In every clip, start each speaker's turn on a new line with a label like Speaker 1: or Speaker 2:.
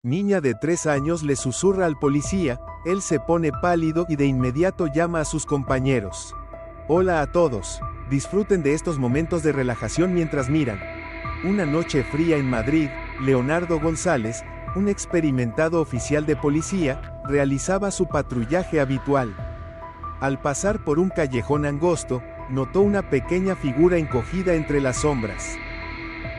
Speaker 1: Niña de 3 años le susurra al policía, él se pone pálido y de inmediato llama a sus compañeros. Hola a todos, disfruten de estos momentos de relajación mientras miran. Una noche fría en Madrid, Leonardo González, un experimentado oficial de policía, realizaba su patrullaje habitual. Al pasar por un callejón angosto, notó una pequeña figura encogida entre las sombras.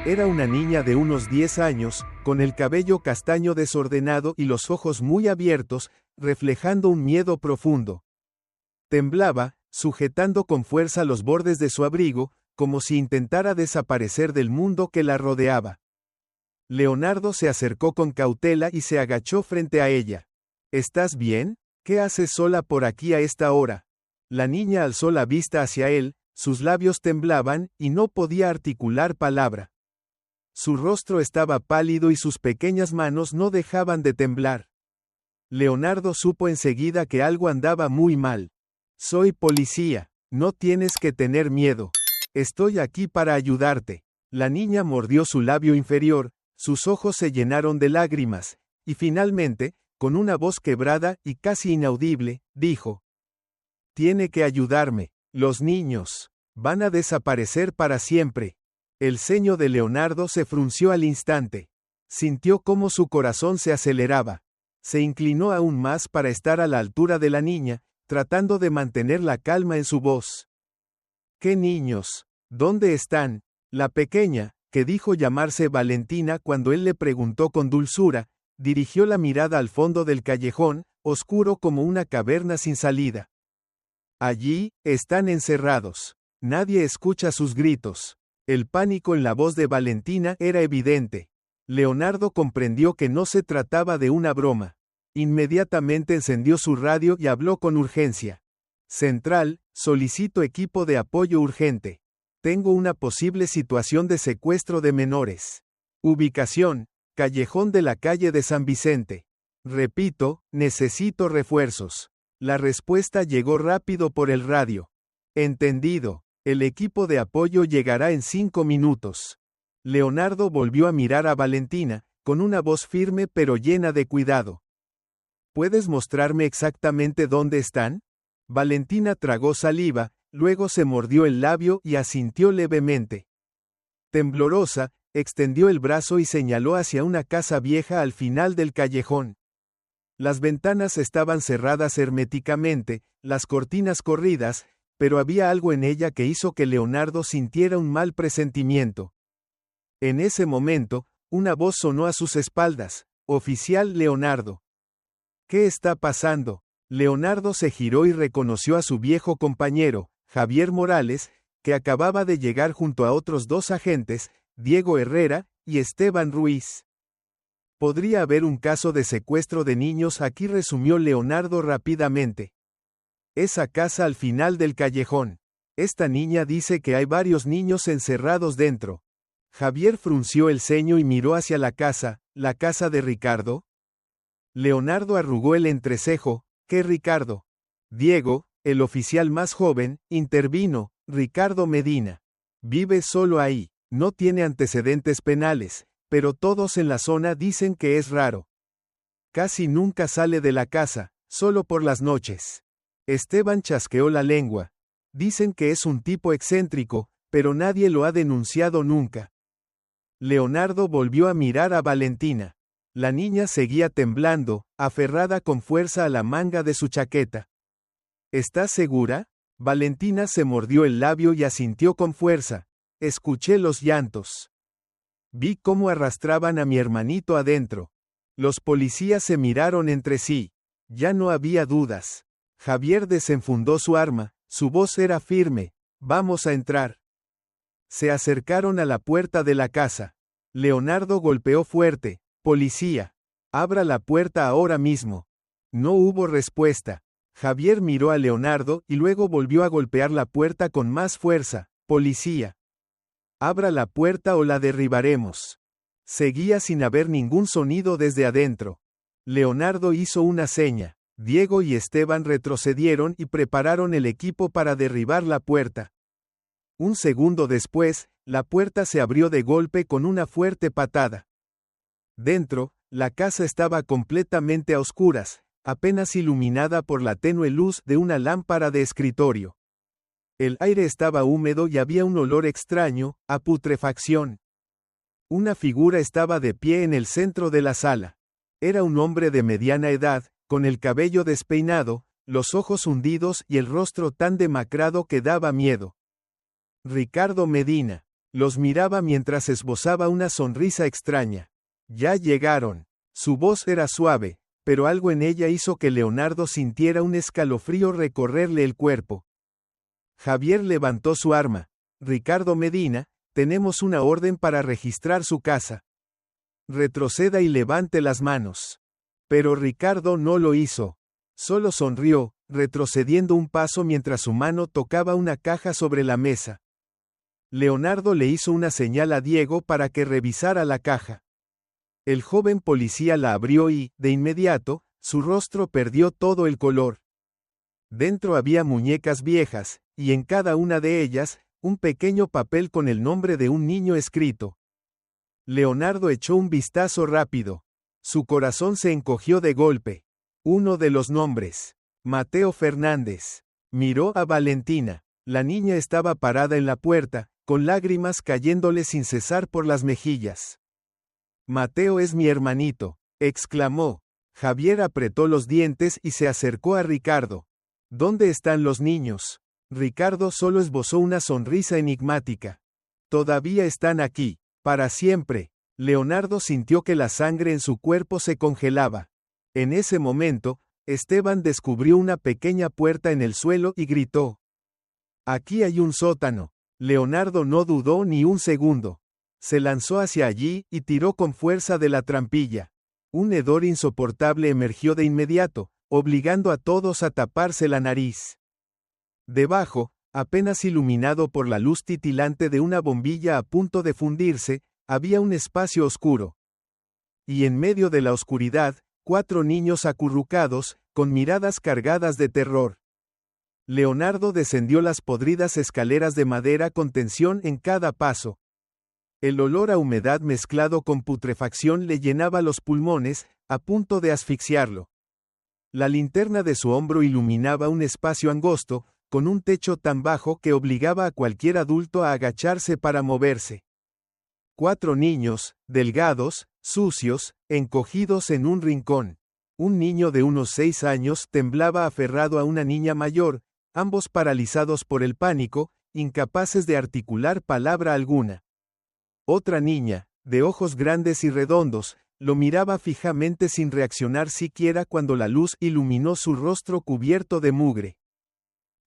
Speaker 1: Era una niña de unos 10 años, con el cabello castaño desordenado y los ojos muy abiertos, reflejando un miedo profundo. Temblaba, sujetando con fuerza los bordes de su abrigo, como si intentara desaparecer del mundo que la rodeaba. Leonardo se acercó con cautela y se agachó frente a ella. ¿Estás bien? ¿Qué haces sola por aquí a esta hora? La niña alzó la vista hacia él, sus labios temblaban y no podía articular palabra. Su rostro estaba pálido y sus pequeñas manos no dejaban de temblar. Leonardo supo enseguida que algo andaba muy mal. Soy policía, no tienes que tener miedo. Estoy aquí para ayudarte. La niña mordió su labio inferior, sus ojos se llenaron de lágrimas, y finalmente, con una voz quebrada y casi inaudible, dijo: Tiene que ayudarme, los niños van a desaparecer para siempre. El ceño de Leonardo se frunció al instante. Sintió cómo su corazón se aceleraba. Se inclinó aún más para estar a la altura de la niña, tratando de mantener la calma en su voz. ¿Qué niños? ¿Dónde están? La pequeña, que dijo llamarse Valentina cuando él le preguntó con dulzura, dirigió la mirada al fondo del callejón, oscuro como una caverna sin salida. Allí, están encerrados. Nadie escucha sus gritos. El pánico en la voz de Valentina era evidente. Leonardo comprendió que no se trataba de una broma. Inmediatamente encendió su radio y habló con urgencia. Central, solicito equipo de apoyo urgente. Tengo una posible situación de secuestro de menores. Ubicación, callejón de la calle de San Vicente. Repito, necesito refuerzos. La respuesta llegó rápido por el radio. Entendido. El equipo de apoyo llegará en 5 minutos. Leonardo volvió a mirar a Valentina, con una voz firme pero llena de cuidado. ¿Puedes mostrarme exactamente dónde están? Valentina tragó saliva, luego se mordió el labio y asintió levemente. Temblorosa, extendió el brazo y señaló hacia una casa vieja al final del callejón. Las ventanas estaban cerradas herméticamente, las cortinas corridas, pero había algo en ella que hizo que Leonardo sintiera un mal presentimiento. En ese momento, una voz sonó a sus espaldas: «Oficial Leonardo». ¿Qué está pasando? Leonardo se giró y reconoció a su viejo compañero, Javier Morales, que acababa de llegar junto a otros 2 agentes, Diego Herrera y Esteban Ruiz. ¿Podría haber un caso de secuestro de niños aquí?, resumió Leonardo rápidamente. Esa casa al final del callejón. Esta niña dice que hay varios niños encerrados dentro. Javier frunció el ceño y miró hacia la casa de Ricardo. Leonardo arrugó el entrecejo. ¿Qué Ricardo? Diego, el oficial más joven, intervino: Ricardo Medina. Vive solo ahí, no tiene antecedentes penales, pero todos en la zona dicen que es raro. Casi nunca sale de la casa, solo por las noches. Esteban chasqueó la lengua. Dicen que es un tipo excéntrico, pero nadie lo ha denunciado nunca. Leonardo volvió a mirar a Valentina. La niña seguía temblando, aferrada con fuerza a la manga de su chaqueta. ¿Estás segura? Valentina se mordió el labio y asintió con fuerza. Escuché los llantos. Vi cómo arrastraban a mi hermanito adentro. Los policías se miraron entre sí. Ya no había dudas. Javier desenfundó su arma, su voz era firme: «Vamos a entrar». Se acercaron a la puerta de la casa. Leonardo golpeó fuerte: «Policía, abra la puerta ahora mismo». No hubo respuesta. Javier miró a Leonardo y luego volvió a golpear la puerta con más fuerza: «Policía, abra la puerta o la derribaremos». Seguía sin haber ningún sonido desde adentro. Leonardo hizo una seña. Diego y Esteban retrocedieron y prepararon el equipo para derribar la puerta. Un segundo después, la puerta se abrió de golpe con una fuerte patada. Dentro, La casa estaba completamente a oscuras, apenas iluminada por la tenue luz de una lámpara de escritorio. El aire estaba húmedo y había un olor extraño, a putrefacción. Una figura estaba de pie en el centro de la sala. Era un hombre de mediana edad, con el cabello despeinado, los ojos hundidos y el rostro tan demacrado que daba miedo. Ricardo Medina. Los miraba mientras esbozaba una sonrisa extraña. Ya llegaron. Su voz era suave, pero algo en ella hizo que Leonardo sintiera un escalofrío recorrerle el cuerpo. Javier levantó su arma. Ricardo Medina, tenemos una orden para registrar su casa. Retroceda y levante las manos. Pero Ricardo no lo hizo. Solo sonrió, retrocediendo un paso mientras su mano tocaba una caja sobre la mesa. Leonardo le hizo una señal a Diego para que revisara la caja. El joven policía la abrió y, de inmediato, su rostro perdió todo el color. Dentro había muñecas viejas, y en cada una de ellas, un pequeño papel con el nombre de un niño escrito. Leonardo echó un vistazo rápido. Su corazón se encogió de golpe. Uno de los nombres. Mateo Fernández. Miró a Valentina. La niña estaba parada en la puerta, con lágrimas cayéndole sin cesar por las mejillas. Mateo es mi hermanito, exclamó. Javier apretó los dientes y se acercó a Ricardo. ¿Dónde están los niños? Ricardo solo esbozó una sonrisa enigmática. Todavía están aquí, para siempre. Leonardo sintió que la sangre en su cuerpo se congelaba. En ese momento, Esteban descubrió una pequeña puerta en el suelo y gritó. Aquí hay un sótano. Leonardo no dudó ni un segundo. Se lanzó hacia allí y tiró con fuerza de la trampilla. Un hedor insoportable emergió de inmediato, obligando a todos a taparse la nariz. Debajo, apenas iluminado por la luz titilante de una bombilla a punto de fundirse, había un espacio oscuro. Y en medio de la oscuridad, 4 niños acurrucados, con miradas cargadas de terror. Leonardo descendió las podridas escaleras de madera con tensión en cada paso. El olor a humedad mezclado con putrefacción le llenaba los pulmones, a punto de asfixiarlo. La linterna de su hombro iluminaba un espacio angosto, con un techo tan bajo que obligaba a cualquier adulto a agacharse para moverse. 4 niños, delgados, sucios, encogidos en un rincón. Un niño de unos 6 años temblaba aferrado a una niña mayor, ambos paralizados por el pánico, incapaces de articular palabra alguna. Otra niña, de ojos grandes y redondos, lo miraba fijamente sin reaccionar siquiera cuando la luz iluminó su rostro cubierto de mugre.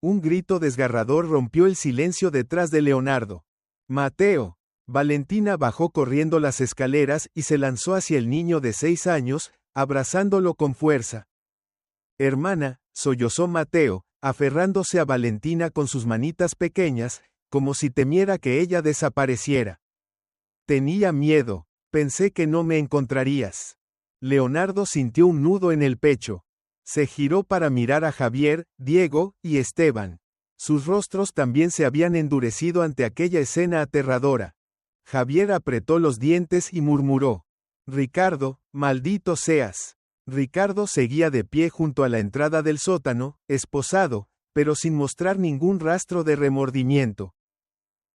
Speaker 1: Un grito desgarrador rompió el silencio detrás de Leonardo. ¡Mateo! Valentina bajó corriendo las escaleras y se lanzó hacia el niño de 6 años, abrazándolo con fuerza. Hermana, sollozó Mateo, aferrándose a Valentina con sus manitas pequeñas, como si temiera que ella desapareciera. Tenía miedo, pensé que no me encontrarías. Leonardo sintió un nudo en el pecho. Se giró para mirar a Javier, Diego y Esteban. Sus rostros también se habían endurecido ante aquella escena aterradora. Javier apretó los dientes y murmuró. Ricardo, maldito seas. Ricardo seguía de pie junto a la entrada del sótano, esposado, pero sin mostrar ningún rastro de remordimiento.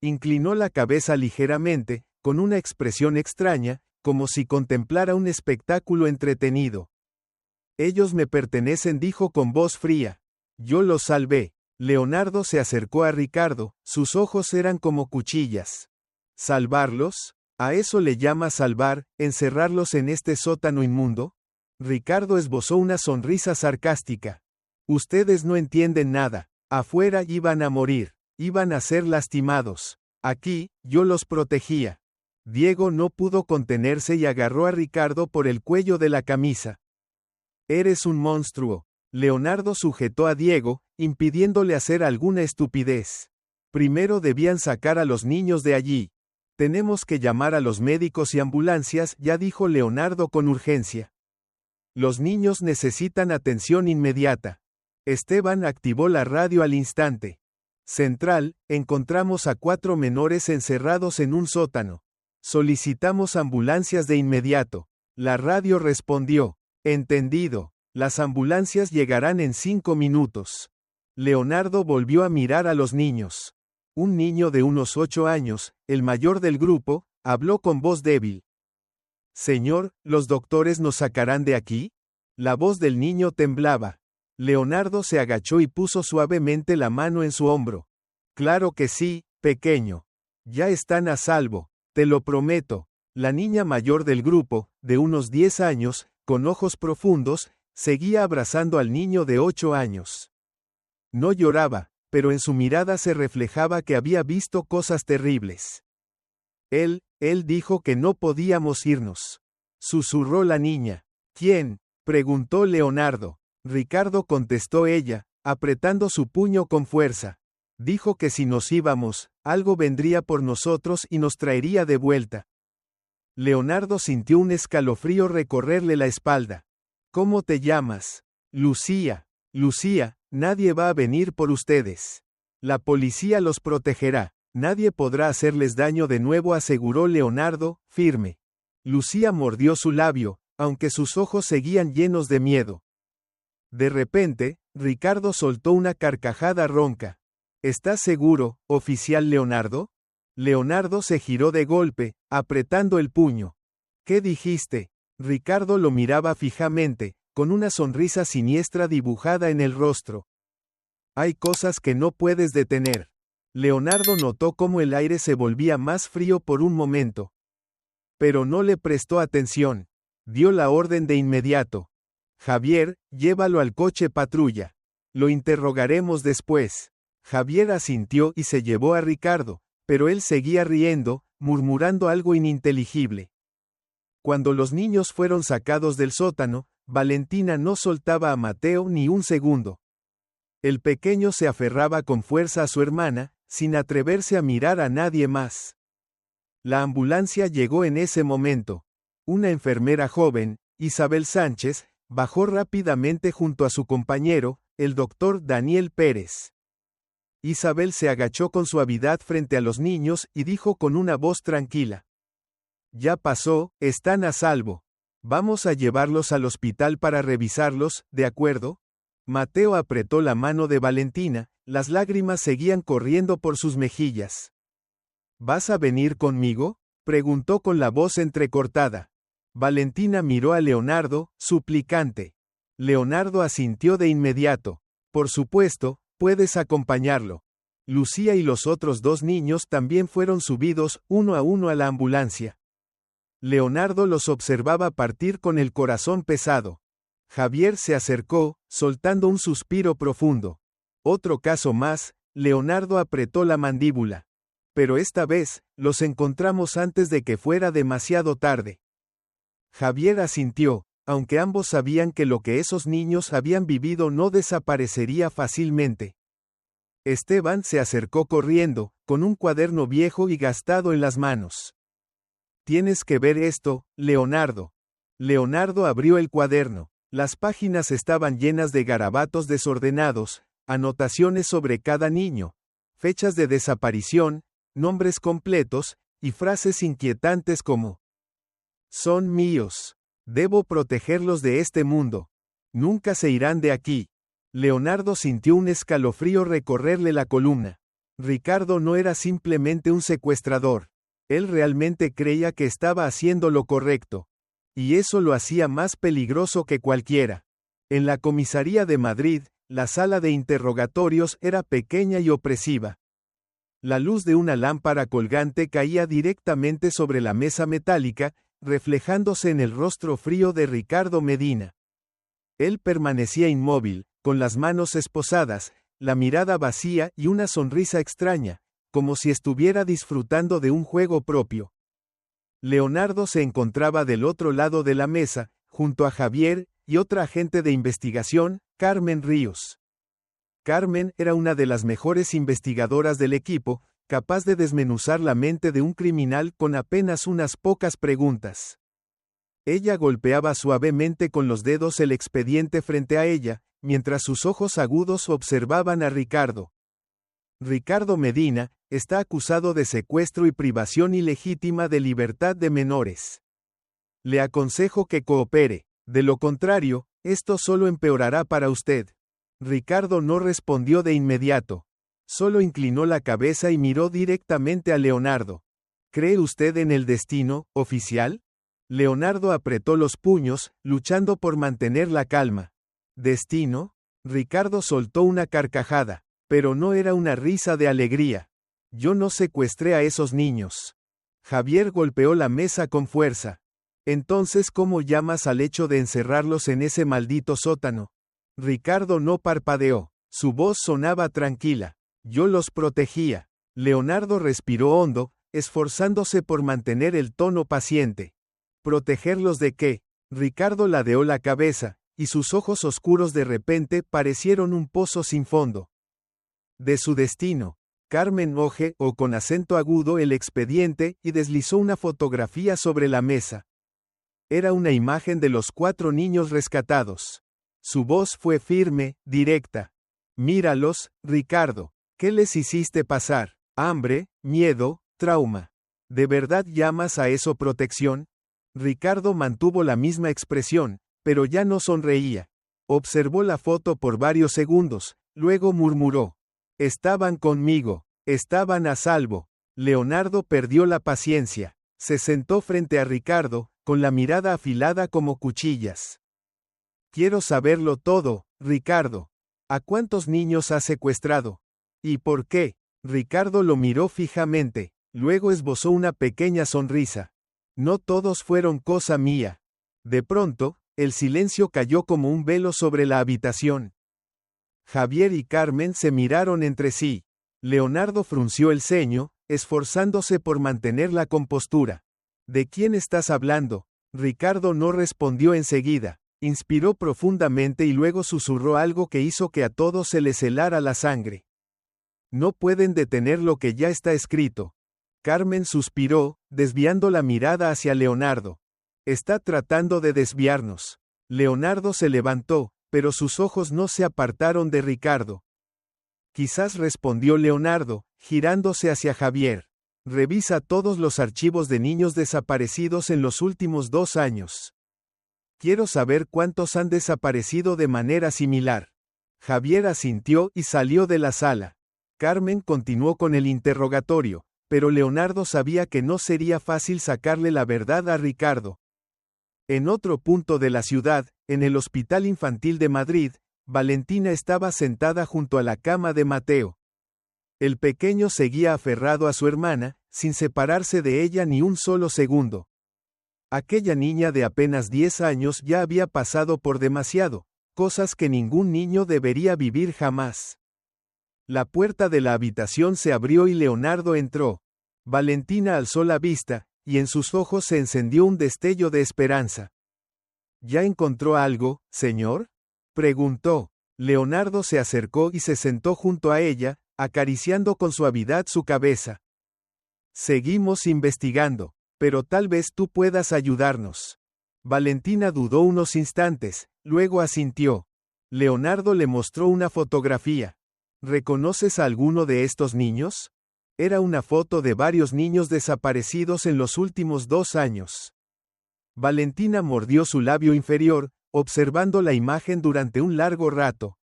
Speaker 1: Inclinó la cabeza ligeramente, con una expresión extraña, como si contemplara un espectáculo entretenido. Ellos me pertenecen, dijo con voz fría. Yo los salvé. Leonardo se acercó a Ricardo, sus ojos eran como cuchillas. ¿Salvarlos? ¿A eso le llama salvar, encerrarlos en este sótano inmundo? Ricardo esbozó una sonrisa sarcástica. Ustedes no entienden nada. Afuera iban a morir, iban a ser lastimados. Aquí, yo los protegía. Diego no pudo contenerse y agarró a Ricardo por el cuello de la camisa. Eres un monstruo. Leonardo sujetó a Diego, impidiéndole hacer alguna estupidez. Primero debían sacar a los niños de allí. Tenemos que llamar a los médicos y ambulancias, ya dijo Leonardo con urgencia. Los niños necesitan atención inmediata. Esteban activó la radio al instante. Central, encontramos a 4 menores encerrados en un sótano. Solicitamos ambulancias de inmediato. La radio respondió. Entendido. Las ambulancias llegarán en 5 minutos. Leonardo volvió a mirar a los niños. Un niño de unos 8 años, el mayor del grupo, habló con voz débil. Señor, ¿los doctores nos sacarán de aquí? La voz del niño temblaba. Leonardo se agachó y puso suavemente la mano en su hombro. Claro que sí, pequeño. Ya están a salvo, te lo prometo. La niña mayor del grupo, de unos 10 años, con ojos profundos, seguía abrazando al niño de 8 años. No lloraba, pero en su mirada se reflejaba que había visto cosas terribles. Él dijo que no podíamos irnos. Susurró la niña. ¿Quién? Preguntó Leonardo. Ricardo, contestó ella, apretando su puño con fuerza. Dijo que si nos íbamos, algo vendría por nosotros y nos traería de vuelta. Leonardo sintió un escalofrío recorrerle la espalda. ¿Cómo te llamas? Lucía. Lucía, nadie va a venir por ustedes. La policía los protegerá. Nadie podrá hacerles daño de nuevo, aseguró Leonardo, firme. Lucía mordió su labio, aunque sus ojos seguían llenos de miedo. De repente, Ricardo soltó una carcajada ronca. ¿Estás seguro, oficial Leonardo? Leonardo se giró de golpe, apretando el puño. ¿Qué dijiste? Ricardo lo miraba fijamente, con una sonrisa siniestra dibujada en el rostro. Hay cosas que no puedes detener. Leonardo notó cómo el aire se volvía más frío por un momento. Pero no le prestó atención. Dio la orden de inmediato. Javier, llévalo al coche patrulla. Lo interrogaremos después. Javier asintió y se llevó a Ricardo, pero él seguía riendo, murmurando algo ininteligible. Cuando los niños fueron sacados del sótano, Valentina no soltaba a Mateo ni un segundo. El pequeño se aferraba con fuerza a su hermana, sin atreverse a mirar a nadie más. La ambulancia llegó en ese momento. Una enfermera joven, Isabel Sánchez, bajó rápidamente junto a su compañero, el doctor Daniel Pérez. Isabel se agachó con suavidad frente a los niños y dijo con una voz tranquila. Ya pasó, están a salvo. Vamos a llevarlos al hospital para revisarlos, ¿de acuerdo? Mateo apretó la mano de Valentina, las lágrimas seguían corriendo por sus mejillas. ¿Vas a venir conmigo? Preguntó con la voz entrecortada. Valentina miró a Leonardo, suplicante. Leonardo asintió de inmediato. Por supuesto, puedes acompañarlo. Lucía y los otros 2 niños también fueron subidos uno a uno a la ambulancia. Leonardo los observaba partir con el corazón pesado. Javier se acercó, soltando un suspiro profundo. Otro caso más, Leonardo apretó la mandíbula. Pero esta vez, los encontramos antes de que fuera demasiado tarde. Javier asintió, aunque ambos sabían que lo que esos niños habían vivido no desaparecería fácilmente. Esteban se acercó corriendo, con un cuaderno viejo y gastado en las manos. Tienes que ver esto, Leonardo. Leonardo abrió el cuaderno. Las páginas estaban llenas de garabatos desordenados, anotaciones sobre cada niño, fechas de desaparición, nombres completos, y frases inquietantes como: son míos. Debo protegerlos de este mundo. Nunca se irán de aquí. Leonardo sintió un escalofrío recorrerle la columna. Ricardo no era simplemente un secuestrador. Él realmente creía que estaba haciendo lo correcto. Y eso lo hacía más peligroso que cualquiera. En la comisaría de Madrid, la sala de interrogatorios era pequeña y opresiva. La luz de una lámpara colgante caía directamente sobre la mesa metálica, reflejándose en el rostro frío de Ricardo Medina. Él permanecía inmóvil, con las manos esposadas, la mirada vacía y una sonrisa extraña, como si estuviera disfrutando de un juego propio. Leonardo se encontraba del otro lado de la mesa, junto a Javier y otra agente de investigación, Carmen Ríos. Carmen era una de las mejores investigadoras del equipo, capaz de desmenuzar la mente de un criminal con apenas unas pocas preguntas. Ella golpeaba suavemente con los dedos el expediente frente a ella, mientras sus ojos agudos observaban a Ricardo. Ricardo Medina está acusado de secuestro y privación ilegítima de libertad de menores. Le aconsejo que coopere, de lo contrario, esto solo empeorará para usted. Ricardo no respondió de inmediato. Solo inclinó la cabeza y miró directamente a Leonardo. ¿Cree usted en el destino, oficial? Leonardo apretó los puños, luchando por mantener la calma. ¿Destino? Ricardo soltó una carcajada, pero no era una risa de alegría. Yo no secuestré a esos niños. Javier golpeó la mesa con fuerza. Entonces, ¿cómo llamas al hecho de encerrarlos en ese maldito sótano? Ricardo no parpadeó. Su voz sonaba tranquila. Yo los protegía. Leonardo respiró hondo, esforzándose por mantener el tono paciente. ¿Protegerlos de qué? Ricardo ladeó la cabeza, y sus ojos oscuros de repente parecieron un pozo sin fondo. De su destino. Carmen hojeó con acento agudo el expediente y deslizó una fotografía sobre la mesa. Era una imagen de los 4 niños rescatados. Su voz fue firme, directa. Míralos, Ricardo. ¿Qué les hiciste pasar? ¿Hambre, miedo, trauma? ¿De verdad llamas a eso protección? Ricardo mantuvo la misma expresión, pero ya no sonreía. Observó la foto por varios segundos, luego murmuró. Estaban conmigo, estaban a salvo. Leonardo perdió la paciencia. Se sentó frente a Ricardo, con la mirada afilada como cuchillas. Quiero saberlo todo, Ricardo. ¿A cuántos niños has secuestrado? ¿Y por qué? Ricardo lo miró fijamente, luego esbozó una pequeña sonrisa. No todos fueron cosa mía. De pronto, el silencio cayó como un velo sobre la habitación. Javier y Carmen se miraron entre sí. Leonardo frunció el ceño, esforzándose por mantener la compostura. ¿De quién estás hablando? Ricardo no respondió enseguida. Inspiró profundamente y luego susurró algo que hizo que a todos se les helara la sangre. No pueden detener lo que ya está escrito. Carmen suspiró, desviando la mirada hacia Leonardo. Está tratando de desviarnos. Leonardo se levantó, pero sus ojos no se apartaron de Ricardo. Quizás, respondió Leonardo, girándose hacia Javier. Revisa todos los archivos de niños desaparecidos en los últimos 2 años. Quiero saber cuántos han desaparecido de manera similar. Javier asintió y salió de la sala. Carmen continuó con el interrogatorio, pero Leonardo sabía que no sería fácil sacarle la verdad a Ricardo. En otro punto de la ciudad, en el Hospital Infantil de Madrid, Valentina estaba sentada junto a la cama de Mateo. El pequeño seguía aferrado a su hermana, sin separarse de ella ni un solo segundo. Aquella niña de apenas 10 años ya había pasado por demasiado, cosas que ningún niño debería vivir jamás. La puerta de la habitación se abrió y Leonardo entró. Valentina alzó la vista, y en sus ojos se encendió un destello de esperanza. ¿Ya encontró algo, señor? Preguntó. Leonardo se acercó y se sentó junto a ella, acariciando con suavidad su cabeza. Seguimos investigando, pero tal vez tú puedas ayudarnos. Valentina dudó unos instantes, luego asintió. Leonardo le mostró una fotografía. ¿Reconoces a alguno de estos niños? Era una foto de varios niños desaparecidos en los últimos 2 años. Valentina mordió su labio inferior, observando la imagen durante un largo rato.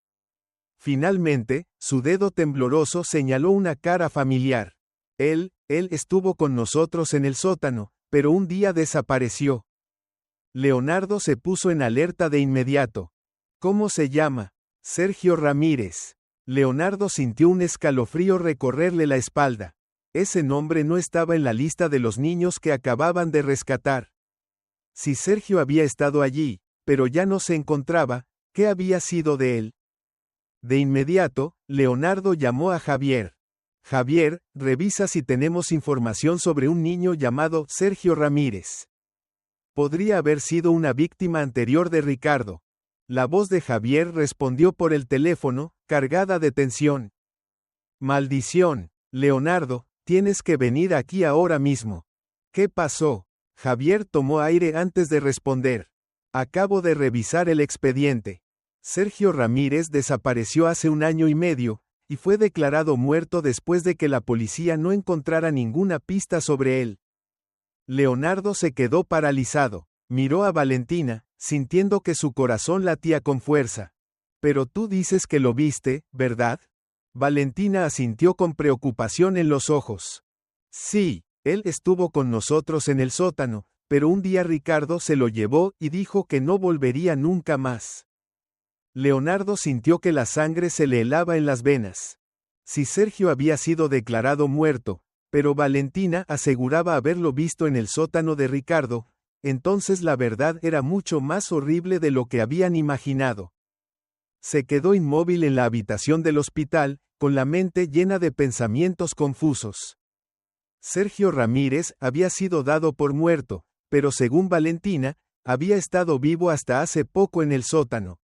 Speaker 1: Finalmente, su dedo tembloroso señaló una cara familiar. Él estuvo con nosotros en el sótano, pero un día desapareció. Leonardo se puso en alerta de inmediato. ¿Cómo se llama? Sergio Ramírez. Leonardo sintió un escalofrío recorrerle la espalda. Ese nombre no estaba en la lista de los niños que acababan de rescatar. Si Sergio había estado allí, pero ya no se encontraba, ¿qué había sido de él? De inmediato, Leonardo llamó a Javier. Javier, revisa si tenemos información sobre un niño llamado Sergio Ramírez. Podría haber sido una víctima anterior de Ricardo. La voz de Javier respondió por el teléfono, cargada de tensión. Maldición, Leonardo, tienes que venir aquí ahora mismo. ¿Qué pasó? Javier tomó aire antes de responder. Acabo de revisar el expediente. Sergio Ramírez desapareció hace 1 año y medio, y fue declarado muerto después de que la policía no encontrara ninguna pista sobre él. Leonardo se quedó paralizado. Miró a Valentina, sintiendo que su corazón latía con fuerza. Pero tú dices que lo viste, ¿verdad? Valentina asintió con preocupación en los ojos. Sí, él estuvo con nosotros en el sótano, pero un día Ricardo se lo llevó y dijo que no volvería nunca más. Leonardo sintió que la sangre se le helaba en las venas. Si Sergio había sido declarado muerto, pero Valentina aseguraba haberlo visto en el sótano de Ricardo, entonces la verdad era mucho más horrible de lo que habían imaginado. Se quedó inmóvil en la habitación del hospital, con la mente llena de pensamientos confusos. Sergio Ramírez había sido dado por muerto, pero según Valentina, había estado vivo hasta hace poco en el sótano.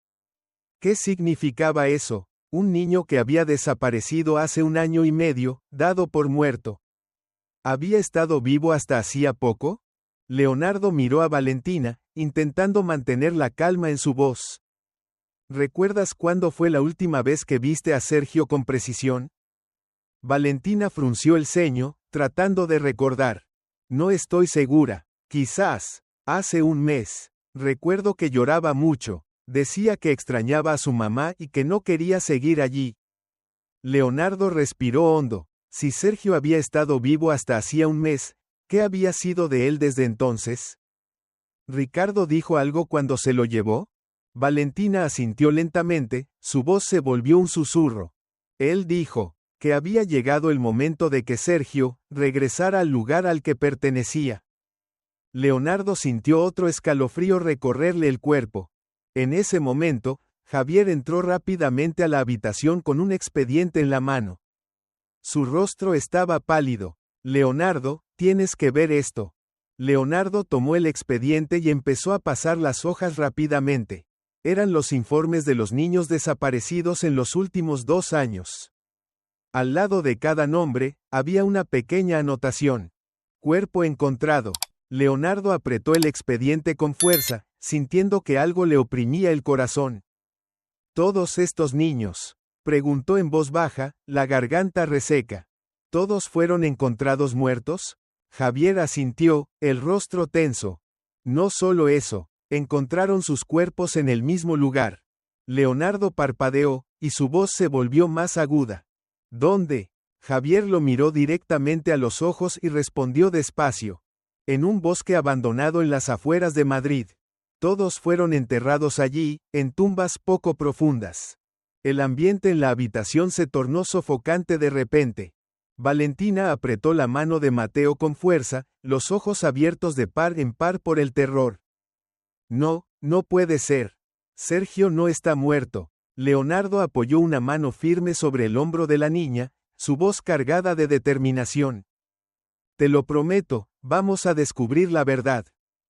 Speaker 1: ¿Qué significaba eso? Un niño que había desaparecido hace 1 año y medio, dado por muerto. ¿Había estado vivo hasta hacía poco? Leonardo miró a Valentina, intentando mantener la calma en su voz. ¿Recuerdas cuándo fue la última vez que viste a Sergio con precisión? Valentina frunció el ceño, tratando de recordar. No estoy segura. Quizás, hace 1 mes. Recuerdo que lloraba mucho. Decía que extrañaba a su mamá y que no quería seguir allí. Leonardo respiró hondo. Si Sergio había estado vivo hasta hacía 1 mes, ¿qué había sido de él desde entonces? ¿Ricardo dijo algo cuando se lo llevó? Valentina asintió lentamente, su voz se volvió un susurro. Él dijo que había llegado el momento de que Sergio regresara al lugar al que pertenecía. Leonardo sintió otro escalofrío recorrerle el cuerpo. En ese momento, Javier entró rápidamente a la habitación con un expediente en la mano. Su rostro estaba pálido. Leonardo, tienes que ver esto. Leonardo tomó el expediente y empezó a pasar las hojas rápidamente. Eran los informes de los niños desaparecidos en los últimos 2 años. Al lado de cada nombre, había una pequeña anotación. Cuerpo encontrado. Leonardo apretó el expediente con fuerza, sintiendo que algo le oprimía el corazón. ¿Todos estos niños? Preguntó en voz baja, la garganta reseca. ¿Todos fueron encontrados muertos? Javier asintió, el rostro tenso. No solo eso, encontraron sus cuerpos en el mismo lugar. Leonardo parpadeó, y su voz se volvió más aguda. ¿Dónde? Javier lo miró directamente a los ojos y respondió despacio. En un bosque abandonado en las afueras de Madrid. Todos fueron enterrados allí, en tumbas poco profundas. El ambiente en la habitación se tornó sofocante de repente. Valentina apretó la mano de Mateo con fuerza, los ojos abiertos de par en par por el terror. No, no puede ser. Sergio no está muerto. Leonardo apoyó una mano firme sobre el hombro de la niña, su voz cargada de determinación. Te lo prometo, vamos a descubrir la verdad.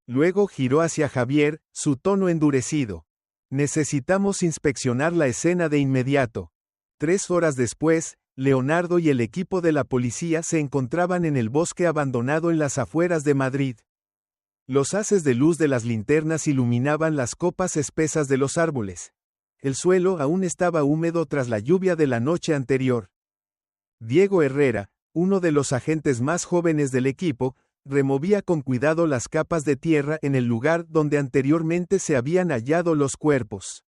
Speaker 1: Luego giró hacia Javier, su tono endurecido. Necesitamos inspeccionar la escena de inmediato. 3 horas después, Leonardo y el equipo de la policía se encontraban en el bosque abandonado en las afueras de Madrid. Los haces de luz de las linternas iluminaban las copas espesas de los árboles. El suelo aún estaba húmedo tras la lluvia de la noche anterior. Diego Herrera, uno de los agentes más jóvenes del equipo, removía con cuidado las capas de tierra en el lugar donde anteriormente se habían hallado los cuerpos.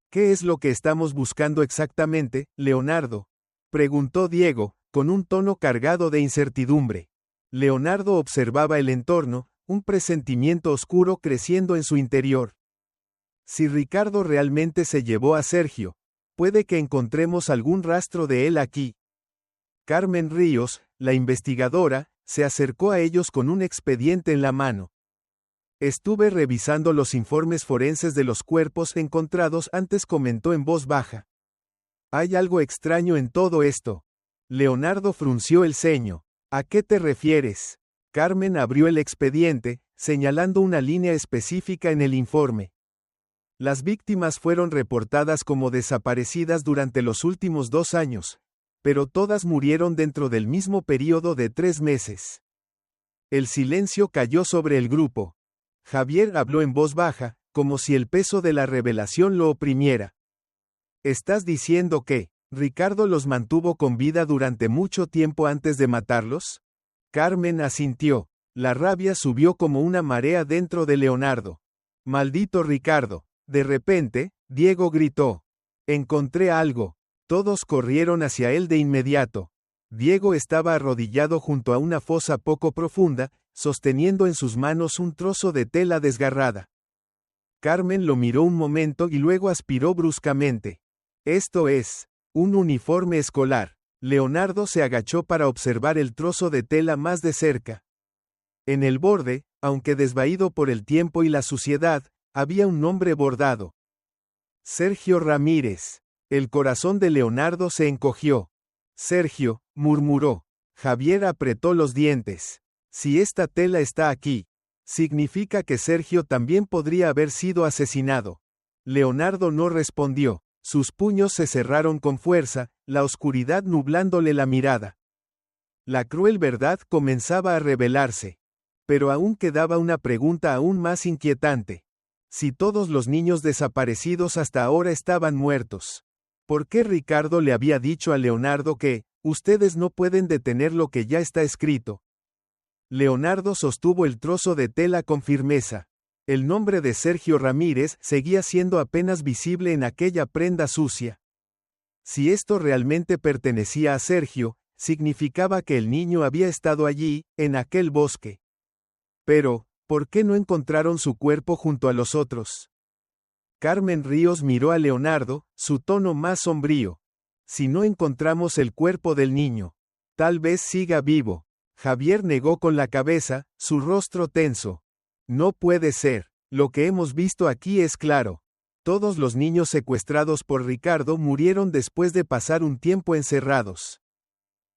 Speaker 1: ¿Qué es lo que estamos buscando exactamente, Leonardo? Preguntó Diego, con un tono cargado de incertidumbre. Leonardo observaba el entorno, un presentimiento oscuro creciendo en su interior. Si Ricardo realmente se llevó a Sergio, puede que encontremos algún rastro de él aquí. Carmen Ríos, la investigadora, se acercó a ellos con un expediente en la mano. Estuve revisando los informes forenses de los cuerpos encontrados antes, comentó en voz baja. Hay algo extraño en todo esto. Leonardo frunció el ceño. ¿A qué te refieres? Carmen abrió el expediente, señalando una línea específica en el informe. Las víctimas fueron reportadas como desaparecidas durante los últimos 2 años, pero todas murieron dentro del mismo período de 3 meses. El silencio cayó sobre el grupo. Javier habló en voz baja, como si el peso de la revelación lo oprimiera. ¿Estás diciendo que Ricardo los mantuvo con vida durante mucho tiempo antes de matarlos? Carmen asintió. La rabia subió como una marea dentro de Leonardo. Maldito Ricardo. De repente, Diego gritó. Encontré algo. Todos corrieron hacia él de inmediato. Diego estaba arrodillado junto a una fosa poco profunda, sosteniendo en sus manos un trozo de tela desgarrada. Carmen lo miró un momento y luego aspiró bruscamente. Esto es un uniforme escolar. Leonardo se agachó para observar el trozo de tela más de cerca. En el borde, aunque desvaído por el tiempo y la suciedad, había un nombre bordado. Sergio Ramírez. El corazón de Leonardo se encogió. Sergio, murmuró. Javier apretó los dientes. Si esta tela está aquí, significa que Sergio también podría haber sido asesinado. Leonardo no respondió. Sus puños se cerraron con fuerza, la oscuridad nublándole la mirada. La cruel verdad comenzaba a revelarse. Pero aún quedaba una pregunta aún más inquietante. Si todos los niños desaparecidos hasta ahora estaban muertos, ¿por qué Ricardo le había dicho a Leonardo que, ustedes no pueden detener lo que ya está escrito? Leonardo sostuvo el trozo de tela con firmeza. El nombre de Sergio Ramírez seguía siendo apenas visible en aquella prenda sucia. Si esto realmente pertenecía a Sergio, significaba que el niño había estado allí, en aquel bosque. Pero, ¿por qué no encontraron su cuerpo junto a los otros? Carmen Ríos miró a Leonardo, su tono más sombrío. Si no encontramos el cuerpo del niño, tal vez siga vivo. Javier negó con la cabeza, su rostro tenso. No puede ser. Lo que hemos visto aquí es claro. Todos los niños secuestrados por Ricardo murieron después de pasar un tiempo encerrados.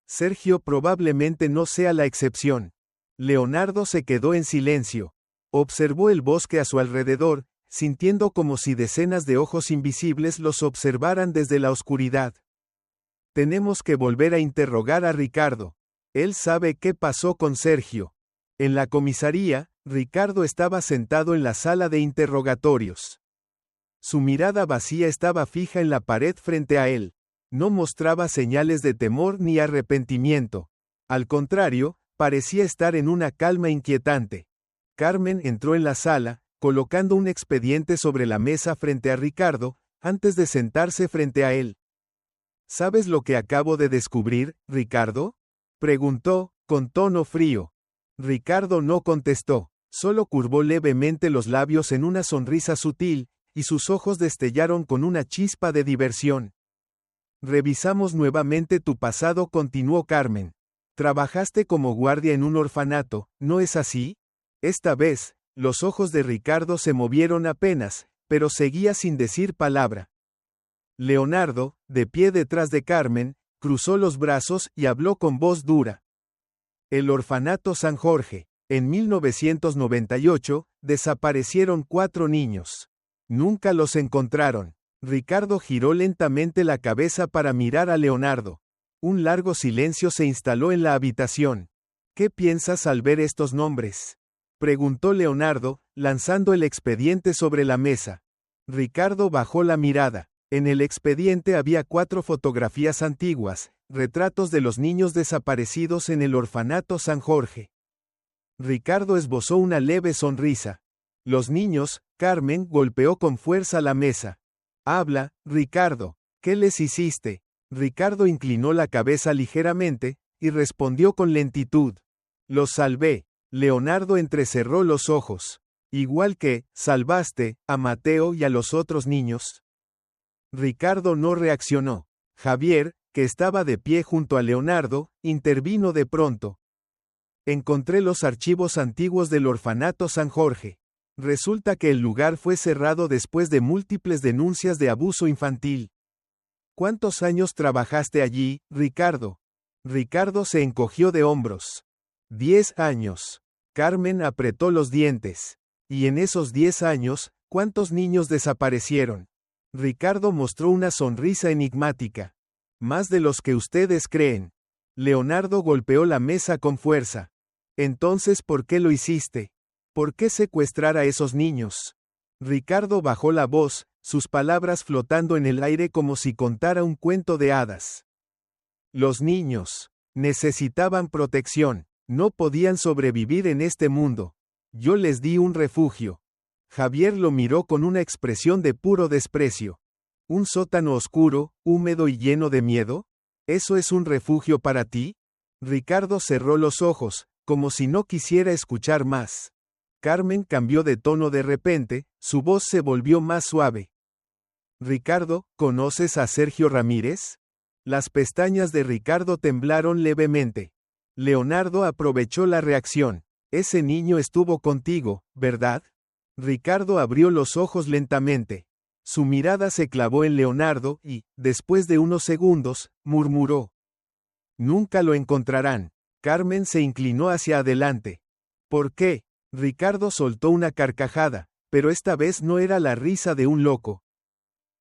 Speaker 1: Sergio probablemente no sea la excepción. Leonardo se quedó en silencio. Observó el bosque a su alrededor, sintiendo como si decenas de ojos invisibles los observaran desde la oscuridad. Tenemos que volver a interrogar a Ricardo. Él sabe qué pasó con Sergio. En la comisaría, Ricardo estaba sentado en la sala de interrogatorios. Su mirada vacía estaba fija en la pared frente a él. No mostraba señales de temor ni arrepentimiento. Al contrario, parecía estar en una calma inquietante. Carmen entró en la sala, colocando un expediente sobre la mesa frente a Ricardo, antes de sentarse frente a él. ¿Sabes lo que acabo de descubrir, Ricardo?, preguntó, con tono frío. Ricardo no contestó, solo curvó levemente los labios en una sonrisa sutil, y sus ojos destellaron con una chispa de diversión. Revisamos nuevamente tu pasado, continuó Carmen. Trabajaste como guardia en un orfanato, ¿no es así? Esta vez, los ojos de Ricardo se movieron apenas, pero seguía sin decir palabra. Leonardo, de pie detrás de Carmen, cruzó los brazos y habló con voz dura. El orfanato San Jorge. En 1998, desaparecieron 4 niños. Nunca los encontraron. Ricardo giró lentamente la cabeza para mirar a Leonardo. Un largo silencio se instaló en la habitación. ¿Qué piensas al ver estos nombres?, preguntó Leonardo, lanzando el expediente sobre la mesa. Ricardo bajó la mirada. En el expediente había 4 fotografías antiguas, retratos de los niños desaparecidos en el orfanato San Jorge. Ricardo esbozó una leve sonrisa. Los niños, Carmen golpeó con fuerza la mesa. Habla, Ricardo, ¿qué les hiciste? Ricardo inclinó la cabeza ligeramente, y respondió con lentitud. Los salvé. Leonardo entrecerró los ojos. Igual que, salvaste, a Mateo y a los otros niños. Ricardo no reaccionó. Javier, que estaba de pie junto a Leonardo, intervino de pronto. Encontré los archivos antiguos del orfanato San Jorge. Resulta que el lugar fue cerrado después de múltiples denuncias de abuso infantil. ¿Cuántos años trabajaste allí, Ricardo? Ricardo se encogió de hombros. 10 años. Carmen apretó los dientes. Y en esos 10 años, ¿cuántos niños desaparecieron? Ricardo mostró una sonrisa enigmática. Más de los que ustedes creen. Leonardo golpeó la mesa con fuerza. Entonces, ¿por qué lo hiciste? ¿Por qué secuestrar a esos niños? Ricardo bajó la voz, sus palabras flotando en el aire como si contara un cuento de hadas. Los niños necesitaban protección. No podían sobrevivir en este mundo. Yo les di un refugio. Javier lo miró con una expresión de puro desprecio. ¿Un sótano oscuro, húmedo y lleno de miedo? ¿Eso es un refugio para ti? Ricardo cerró los ojos, como si no quisiera escuchar más. Carmen cambió de tono de repente, su voz se volvió más suave. Ricardo, ¿conoces a Sergio Ramírez? Las pestañas de Ricardo temblaron levemente. Leonardo aprovechó la reacción. Ese niño estuvo contigo, ¿verdad? Ricardo abrió los ojos lentamente. Su mirada se clavó en Leonardo y, después de unos segundos, murmuró. Nunca lo encontrarán. Carmen se inclinó hacia adelante. ¿Por qué? Ricardo soltó una carcajada, pero esta vez no era la risa de un loco.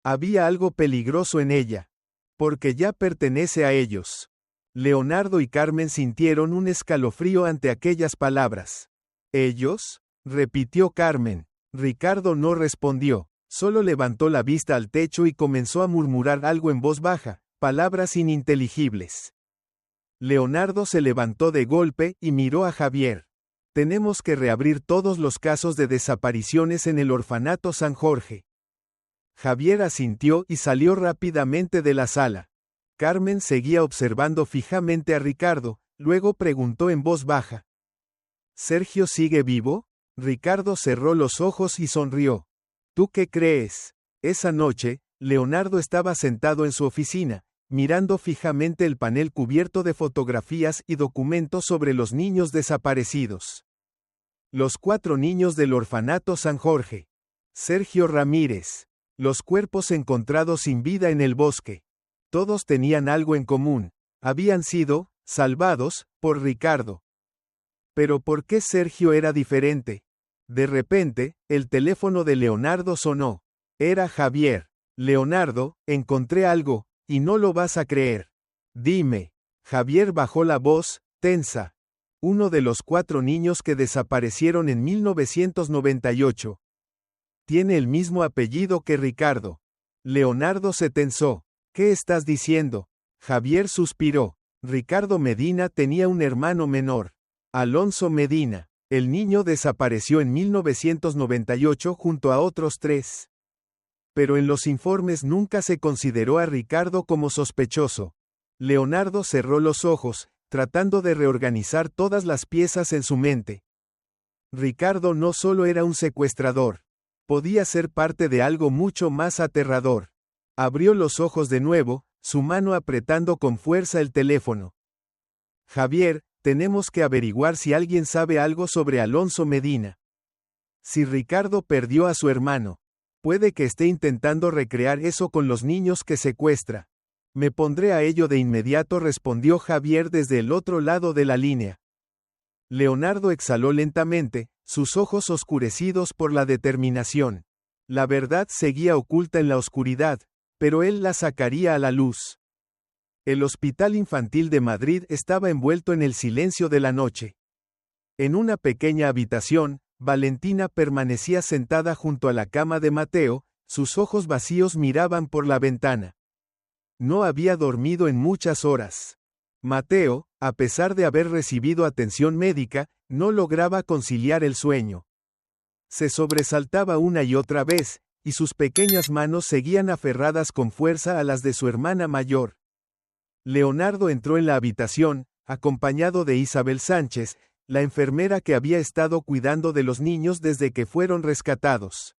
Speaker 1: Había algo peligroso en ella. Porque ya pertenece a ellos. Leonardo y Carmen sintieron un escalofrío ante aquellas palabras. ¿Ellos? Repitió Carmen. Ricardo no respondió, solo levantó la vista al techo y comenzó a murmurar algo en voz baja, palabras ininteligibles. Leonardo se levantó de golpe y miró a Javier. Tenemos que reabrir todos los casos de desapariciones en el orfanato San Jorge. Javier asintió y salió rápidamente de la sala. Carmen seguía observando fijamente a Ricardo, luego preguntó en voz baja. ¿Sergio sigue vivo? Ricardo cerró los ojos y sonrió. ¿Tú qué crees? Esa noche, Leonardo estaba sentado en su oficina, mirando fijamente el panel cubierto de fotografías y documentos sobre los niños desaparecidos. Los 4 niños del orfanato San Jorge. Sergio Ramírez. Los cuerpos encontrados sin vida en el bosque. Todos tenían algo en común. Habían sido salvados por Ricardo. Pero ¿por qué Sergio era diferente? De repente, el teléfono de Leonardo sonó. Era Javier. Leonardo, encontré algo, y no lo vas a creer. Dime. Javier bajó la voz, tensa. Uno de los 4 niños que desaparecieron en 1998. Tiene el mismo apellido que Ricardo. Leonardo se tensó. ¿Qué estás diciendo? Javier suspiró. Ricardo Medina tenía un hermano menor. Alonso Medina. El niño desapareció en 1998 junto a otros 3. Pero en los informes nunca se consideró a Ricardo como sospechoso. Leonardo cerró los ojos, tratando de reorganizar todas las piezas en su mente. Ricardo no solo era un secuestrador. Podía ser parte de algo mucho más aterrador. Abrió los ojos de nuevo, su mano apretando con fuerza el teléfono. Javier, tenemos que averiguar si alguien sabe algo sobre Alonso Medina. Si Ricardo perdió a su hermano, puede que esté intentando recrear eso con los niños que secuestra. Me pondré a ello de inmediato, respondió Javier desde el otro lado de la línea. Leonardo exhaló lentamente, sus ojos oscurecidos por la determinación. La verdad seguía oculta en la oscuridad, pero él la sacaría a la luz. El Hospital Infantil de Madrid estaba envuelto en el silencio de la noche. En una pequeña habitación, Valentina permanecía sentada junto a la cama de Mateo, sus ojos vacíos miraban por la ventana. No había dormido en muchas horas. Mateo, a pesar de haber recibido atención médica, no lograba conciliar el sueño. Se sobresaltaba una y otra vez, y sus pequeñas manos seguían aferradas con fuerza a las de su hermana mayor. Leonardo entró en la habitación, acompañado de Isabel Sánchez, la enfermera que había estado cuidando de los niños desde que fueron rescatados.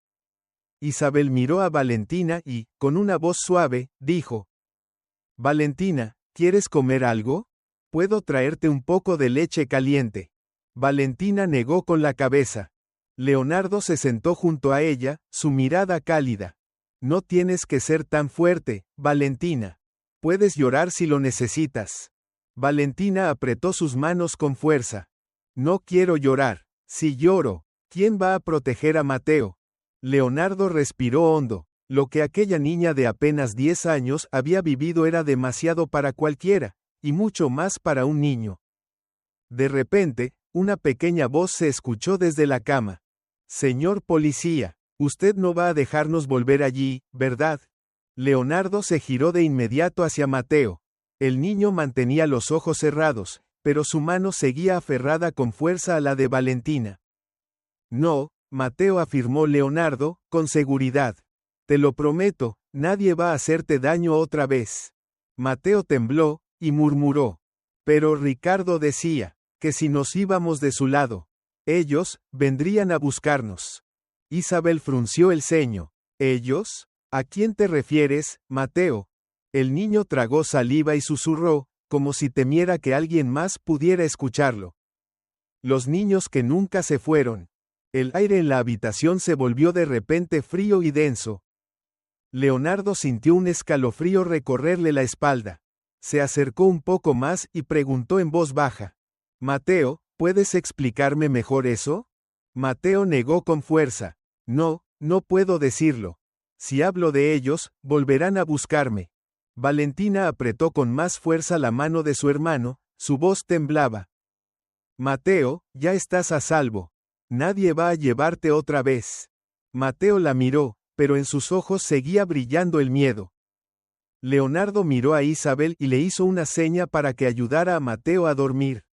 Speaker 1: Isabel miró a Valentina y, con una voz suave, dijo: Valentina, ¿quieres comer algo? ¿Puedo traerte un poco de leche caliente? Valentina negó con la cabeza. Leonardo se sentó junto a ella, su mirada cálida. No tienes que ser tan fuerte, Valentina. Puedes llorar si lo necesitas. Valentina apretó sus manos con fuerza. No quiero llorar. Si lloro, ¿quién va a proteger a Mateo? Leonardo respiró hondo. Lo que aquella niña de apenas 10 años había vivido era demasiado para cualquiera, y mucho más para un niño. De repente, una pequeña voz se escuchó desde la cama. Señor policía, usted no va a dejarnos volver allí, ¿verdad? Leonardo se giró de inmediato hacia Mateo. El niño mantenía los ojos cerrados, pero su mano seguía aferrada con fuerza a la de Valentina. No, Mateo, afirmó Leonardo, con seguridad. Te lo prometo, nadie va a hacerte daño otra vez. Mateo tembló, y murmuró. Pero Ricardo decía, que si nos íbamos de su lado, ellos, vendrían a buscarnos. Isabel frunció el ceño. ¿Ellos? ¿A quién te refieres, Mateo? El niño tragó saliva y susurró, como si temiera que alguien más pudiera escucharlo. Los niños que nunca se fueron. El aire en la habitación se volvió de repente frío y denso. Leonardo sintió un escalofrío recorrerle la espalda. Se acercó un poco más y preguntó en voz baja. Mateo, ¿puedes explicarme mejor eso? Mateo negó con fuerza. No, no puedo decirlo. Si hablo de ellos, volverán a buscarme. Valentina apretó con más fuerza la mano de su hermano, su voz temblaba. Mateo, ya estás a salvo. Nadie va a llevarte otra vez. Mateo la miró, pero en sus ojos seguía brillando el miedo. Leonardo miró a Isabel y le hizo una seña para que ayudara a Mateo a dormir.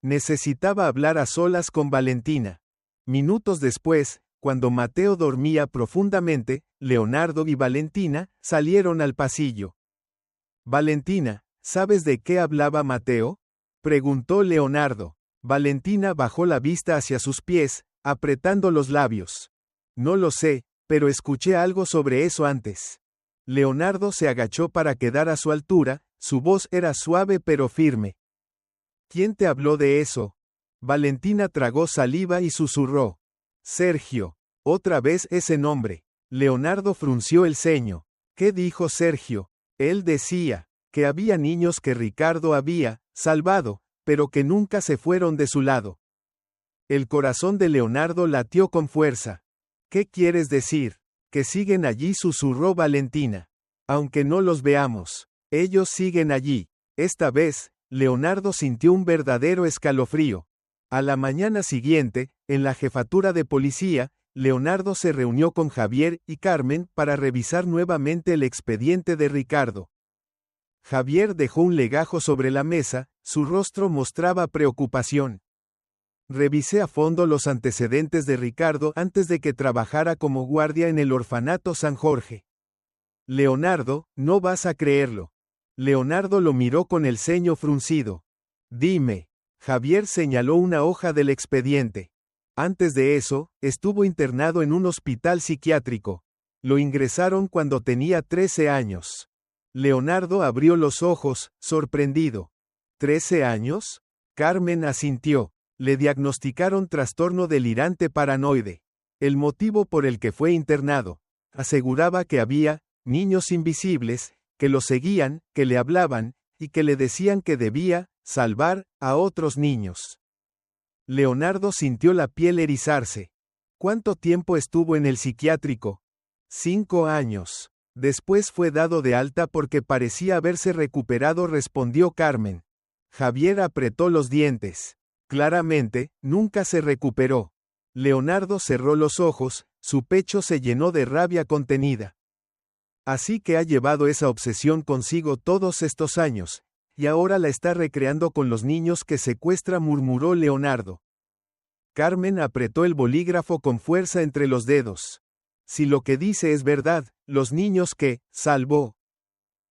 Speaker 1: Necesitaba hablar a solas con Valentina. Minutos después, cuando Mateo dormía profundamente, Leonardo y Valentina salieron al pasillo. Valentina, ¿sabes de qué hablaba Mateo? Preguntó Leonardo. Valentina bajó la vista hacia sus pies, apretando los labios. No lo sé, pero escuché algo sobre eso antes. Leonardo se agachó para quedar a su altura, su voz era suave pero firme. ¿Quién te habló de eso? Valentina tragó saliva y susurró. Sergio. Otra vez ese nombre. Leonardo frunció el ceño. ¿Qué dijo Sergio? Él decía que había niños que Ricardo había salvado, pero que nunca se fueron de su lado. El corazón de Leonardo latió con fuerza. ¿Qué quieres decir? Que siguen allí, susurró Valentina. Aunque no los veamos, ellos siguen allí. Esta vez, Leonardo sintió un verdadero escalofrío. A la mañana siguiente, en la jefatura de policía, Leonardo se reunió con Javier y Carmen para revisar nuevamente el expediente de Ricardo. Javier dejó un legajo sobre la mesa, su rostro mostraba preocupación. Revisé a fondo los antecedentes de Ricardo antes de que trabajara como guardia en el orfanato San Jorge. Leonardo, no vas a creerlo. Leonardo lo miró con el ceño fruncido. Dime. Javier señaló una hoja del expediente. Antes de eso, estuvo internado en un hospital psiquiátrico. Lo ingresaron cuando tenía 13 años. Leonardo abrió los ojos, sorprendido. ¿13 años? Carmen asintió. Le diagnosticaron trastorno delirante paranoide. El motivo por el que fue internado. Aseguraba que había niños invisibles, que lo seguían, que le hablaban, y que le decían que debía salvar a otros niños. Leonardo sintió la piel erizarse. ¿Cuánto tiempo estuvo en el psiquiátrico? 5 años. Después fue dado de alta porque parecía haberse recuperado, respondió Carmen. Javier apretó los dientes. Claramente, nunca se recuperó. Leonardo cerró los ojos, su pecho se llenó de rabia contenida. Así que ha llevado esa obsesión consigo todos estos años, y ahora la está recreando con los niños que secuestra, murmuró Leonardo. Carmen apretó el bolígrafo con fuerza entre los dedos. Si lo que dice es verdad, los niños que salvó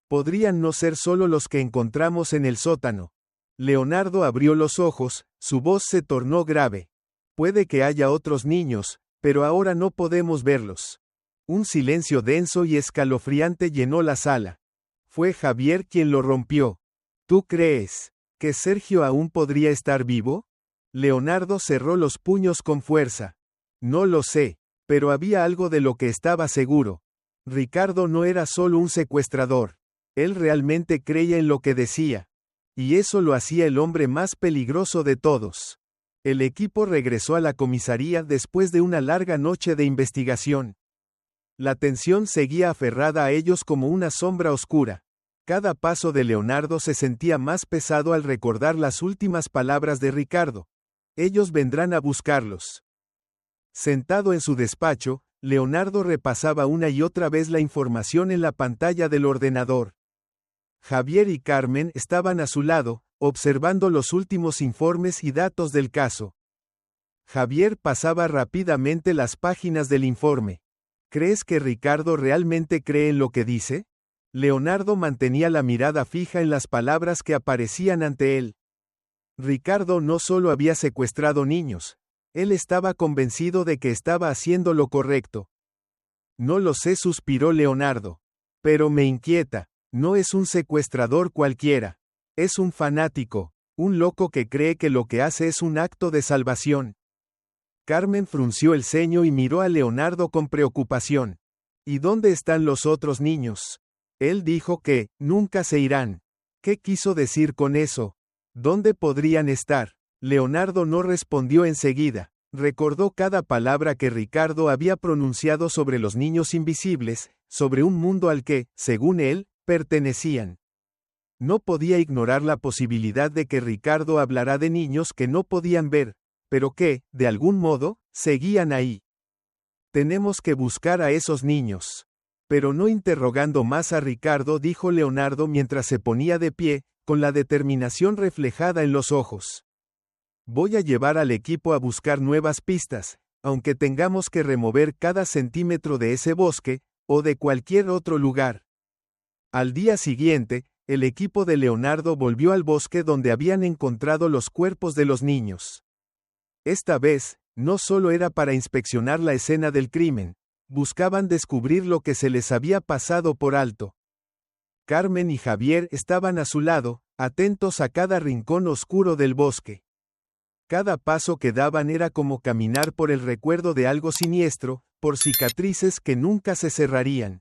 Speaker 1: podrían no ser solo los que encontramos en el sótano. Leonardo abrió los ojos, su voz se tornó grave. Puede que haya otros niños, pero ahora no podemos verlos. Un silencio denso y escalofriante llenó la sala. Fue Javier quien lo rompió. ¿Tú crees que Sergio aún podría estar vivo? Leonardo cerró los puños con fuerza. No lo sé, pero había algo de lo que estaba seguro. Ricardo no era solo un secuestrador. Él realmente creía en lo que decía. Y eso lo hacía el hombre más peligroso de todos. El equipo regresó a la comisaría después de una larga noche de investigación. La tensión seguía aferrada a ellos como una sombra oscura. Cada paso de Leonardo se sentía más pesado al recordar las últimas palabras de Ricardo. Ellos vendrán a buscarlos. Sentado en su despacho, Leonardo repasaba una y otra vez la información en la pantalla del ordenador. Javier y Carmen estaban a su lado, observando los últimos informes y datos del caso. Javier pasaba rápidamente las páginas del informe. ¿Crees que Ricardo realmente cree en lo que dice? Leonardo mantenía la mirada fija en las palabras que aparecían ante él. Ricardo no solo había secuestrado niños, él estaba convencido de que estaba haciendo lo correcto. No lo sé, suspiró Leonardo. Pero me inquieta, no es un secuestrador cualquiera. Es un fanático, un loco que cree que lo que hace es un acto de salvación. Carmen frunció el ceño y miró a Leonardo con preocupación. ¿Y dónde están los otros niños? Él dijo que, nunca se irán. ¿Qué quiso decir con eso? ¿Dónde podrían estar? Leonardo no respondió enseguida. Recordó cada palabra que Ricardo había pronunciado sobre los niños invisibles, sobre un mundo al que, según él, pertenecían. No podía ignorar la posibilidad de que Ricardo hablara de niños que no podían ver, pero que, de algún modo, seguían ahí. Tenemos que buscar a esos niños. Pero no interrogando más a Ricardo, dijo Leonardo mientras se ponía de pie, con la determinación reflejada en los ojos. Voy a llevar al equipo a buscar nuevas pistas, aunque tengamos que remover cada centímetro de ese bosque, o de cualquier otro lugar. Al día siguiente, el equipo de Leonardo volvió al bosque donde habían encontrado los cuerpos de los niños. Esta vez, no solo era para inspeccionar la escena del crimen, buscaban descubrir lo que se les había pasado por alto. Carmen y Javier estaban a su lado, atentos a cada rincón oscuro del bosque. Cada paso que daban era como caminar por el recuerdo de algo siniestro, por cicatrices que nunca se cerrarían.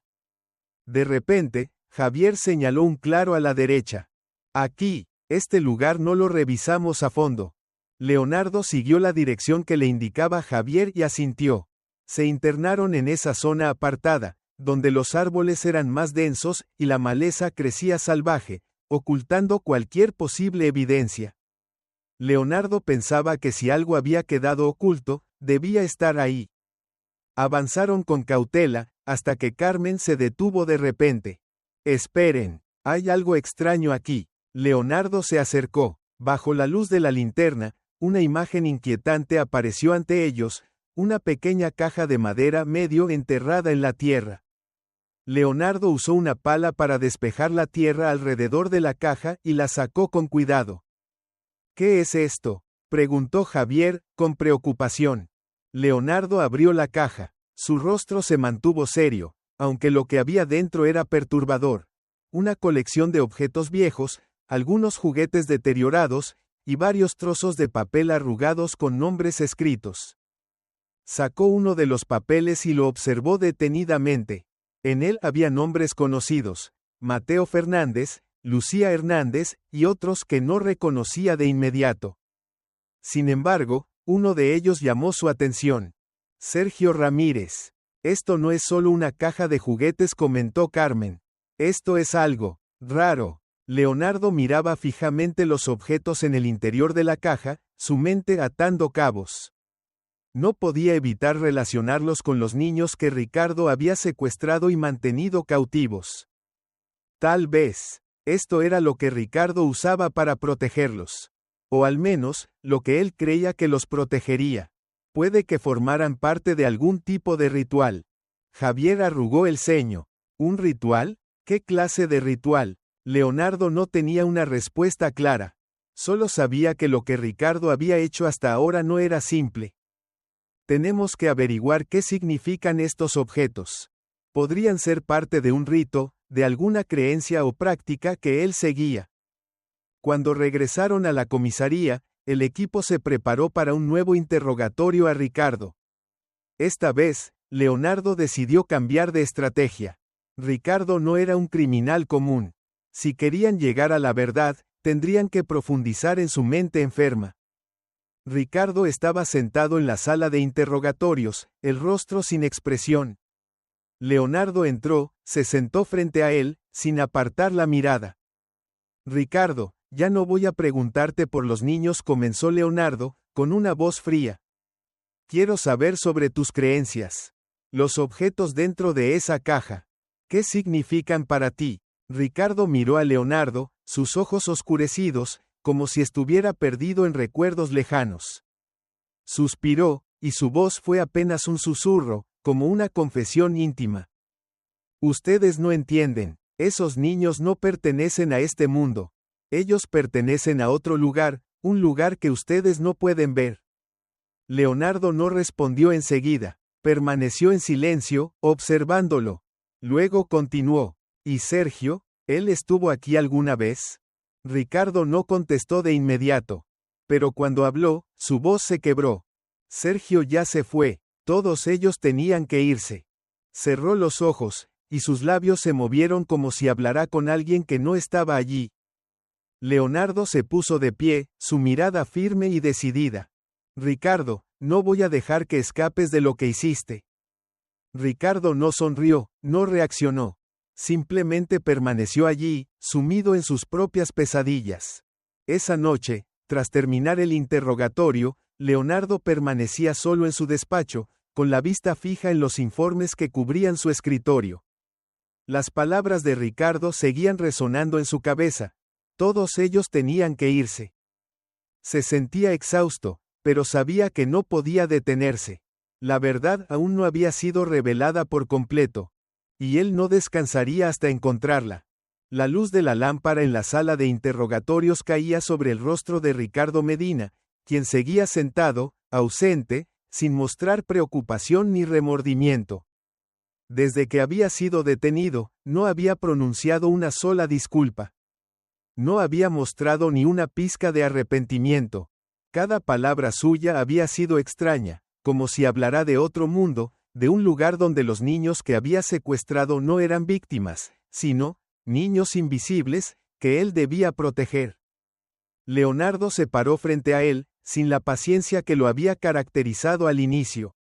Speaker 1: De repente, Javier señaló un claro a la derecha. Aquí, este lugar no lo revisamos a fondo. Leonardo siguió la dirección que le indicaba Javier y asintió. Se internaron en esa zona apartada, donde los árboles eran más densos y la maleza crecía salvaje, ocultando cualquier posible evidencia. Leonardo pensaba que si algo había quedado oculto, debía estar ahí. Avanzaron con cautela, hasta que Carmen se detuvo de repente. Esperen, hay algo extraño aquí. Leonardo se acercó. Bajo la luz de la linterna, una imagen inquietante apareció ante ellos, una pequeña caja de madera medio enterrada en la tierra. Leonardo usó una pala para despejar la tierra alrededor de la caja y la sacó con cuidado. ¿Qué es esto?, preguntó Javier, con preocupación. Leonardo abrió la caja. Su rostro se mantuvo serio, aunque lo que había dentro era perturbador. Una colección de objetos viejos, algunos juguetes deteriorados, y varios trozos de papel arrugados con nombres escritos. Sacó uno de los papeles y lo observó detenidamente. En él había nombres conocidos: Mateo Fernández, Lucía Hernández, y otros que no reconocía de inmediato. Sin embargo, uno de ellos llamó su atención. Sergio Ramírez. Esto no es solo una caja de juguetes, comentó Carmen. Esto es algo raro. Leonardo miraba fijamente los objetos en el interior de la caja, su mente atando cabos. No podía evitar relacionarlos con los niños que Ricardo había secuestrado y mantenido cautivos. Tal vez, esto era lo que Ricardo usaba para protegerlos. O al menos, lo que él creía que los protegería. Puede que formaran parte de algún tipo de ritual. Javier arrugó el ceño. ¿Un ritual? ¿Qué clase de ritual? Leonardo no tenía una respuesta clara. Solo sabía que lo que Ricardo había hecho hasta ahora no era simple. Tenemos que averiguar qué significan estos objetos. Podrían ser parte de un rito, de alguna creencia o práctica que él seguía. Cuando regresaron a la comisaría, el equipo se preparó para un nuevo interrogatorio a Ricardo. Esta vez, Leonardo decidió cambiar de estrategia. Ricardo no era un criminal común. Si querían llegar a la verdad, tendrían que profundizar en su mente enferma. Ricardo estaba sentado en la sala de interrogatorios, el rostro sin expresión. Leonardo entró, se sentó frente a él, sin apartar la mirada. Ricardo, ya no voy a preguntarte por los niños, comenzó Leonardo, con una voz fría. Quiero saber sobre tus creencias. Los objetos dentro de esa caja. ¿Qué significan para ti? Ricardo miró a Leonardo, sus ojos oscurecidos, como si estuviera perdido en recuerdos lejanos. Suspiró, y su voz fue apenas un susurro, como una confesión íntima. Ustedes no entienden, esos niños no pertenecen a este mundo. Ellos pertenecen a otro lugar, un lugar que ustedes no pueden ver. Leonardo no respondió enseguida, permaneció en silencio, observándolo. Luego continuó, ¿y Sergio? ¿Él estuvo aquí alguna vez? Ricardo no contestó de inmediato. Pero cuando habló, su voz se quebró. Sergio ya se fue, todos ellos tenían que irse. Cerró los ojos, y sus labios se movieron como si hablara con alguien que no estaba allí. Leonardo se puso de pie, su mirada firme y decidida. Ricardo, no voy a dejar que escapes de lo que hiciste. Ricardo no sonrió, no reaccionó. Simplemente permaneció allí, sumido en sus propias pesadillas. Esa noche, tras terminar el interrogatorio, Leonardo permanecía solo en su despacho, con la vista fija en los informes que cubrían su escritorio. Las palabras de Ricardo seguían resonando en su cabeza. Todos ellos tenían que irse. Se sentía exhausto, pero sabía que no podía detenerse. La verdad aún no había sido revelada por completo. Y él no descansaría hasta encontrarla. La luz de la lámpara en la sala de interrogatorios caía sobre el rostro de Ricardo Medina, quien seguía sentado, ausente, sin mostrar preocupación ni remordimiento. Desde que había sido detenido, no había pronunciado una sola disculpa. No había mostrado ni una pizca de arrepentimiento. Cada palabra suya había sido extraña, como si hablara de otro mundo, de un lugar donde los niños que había secuestrado no eran víctimas, sino niños invisibles, que él debía proteger. Leonardo se paró frente a él, sin la paciencia que lo había caracterizado al inicio.